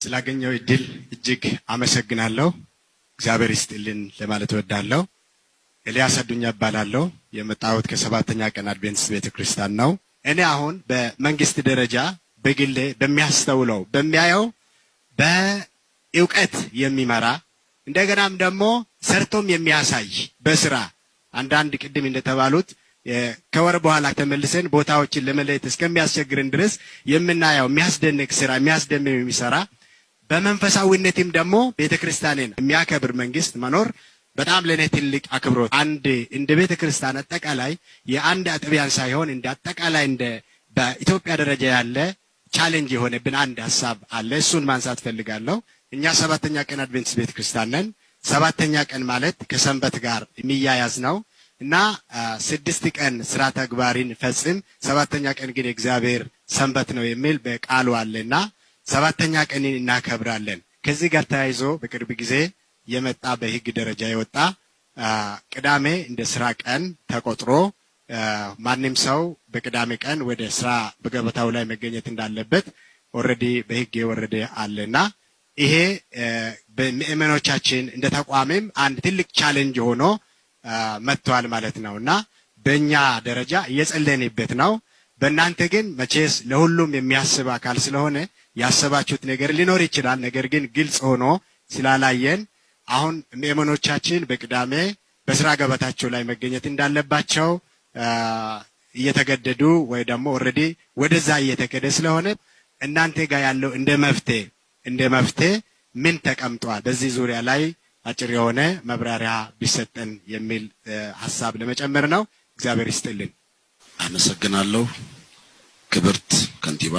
ስላገኘው እድል እጅግ አመሰግናለሁ። እግዚአብሔር ይስጥልን ለማለት እወዳለሁ። ኤልያስ አዱኛ እባላለሁ። የመጣሁት ከሰባተኛ ቀን አድቬንቲስት ቤተክርስቲያን ነው። እኔ አሁን በመንግስት ደረጃ በግሌ በሚያስተውለው በሚያየው በእውቀት የሚመራ እንደገናም ደግሞ ሰርቶም የሚያሳይ በስራ አንዳንድ ቅድም እንደተባሉት ከወር በኋላ ተመልሰን ቦታዎችን ለመለየት እስከሚያስቸግርን ድረስ የምናየው የሚያስደንቅ ስራ የሚያስደምም የሚሰራ በመንፈሳዊነትም ደግሞ ቤተክርስቲያንን የሚያከብር መንግስት መኖር በጣም ለኔ ትልቅ አክብሮት። አንድ እንደ ቤተክርስቲያን አጠቃላይ የአንድ አጥቢያን ሳይሆን እንደ አጠቃላይ እንደ በኢትዮጵያ ደረጃ ያለ ቻሌንጅ የሆነብን አንድ ሐሳብ አለ። እሱን ማንሳት ፈልጋለሁ። እኛ ሰባተኛ ቀን አድቬንቲስት ቤተክርስቲያን ነን። ሰባተኛ ቀን ማለት ከሰንበት ጋር የሚያያዝ ነው እና 6 ቀን ስራ ተግባሪን ፈጽም፣ ሰባተኛ ቀን ግን እግዚአብሔር ሰንበት ነው የሚል በቃሉ አለና ሰባተኛ ቀንን እናከብራለን። ከዚህ ጋር ተያይዞ በቅርብ ጊዜ የመጣ በህግ ደረጃ የወጣ ቅዳሜ እንደ ስራ ቀን ተቆጥሮ ማንም ሰው በቅዳሜ ቀን ወደ ስራ በገበታው ላይ መገኘት እንዳለበት ኦሬዲ በህግ የወረደ አለና ይሄ በምእመኖቻችን እንደ ተቋምም አንድ ትልቅ ቻሌንጅ ሆኖ መጥቷል ማለት ነውና በእኛ ደረጃ እየጸለይንበት ነው። በእናንተ ግን መቼስ ለሁሉም የሚያስብ አካል ስለሆነ ያሰባችሁት ነገር ሊኖር ይችላል። ነገር ግን ግልጽ ሆኖ ስላላየን አሁን ምእመኖቻችን በቅዳሜ በስራ ገበታቸው ላይ መገኘት እንዳለባቸው እየተገደዱ ወይ ደግሞ ኦሬዲ ወደዛ እየተከደ ስለሆነ እናንተ ጋር ያለው እንደ መፍትሄ ምን ተቀምጧል? በዚህ ዙሪያ ላይ አጭር የሆነ መብራሪያ ቢሰጠን የሚል ሐሳብ ለመጨመር ነው። እግዚአብሔር ይስጥልን። አመሰግናለሁ። ክብርት ከንቲባ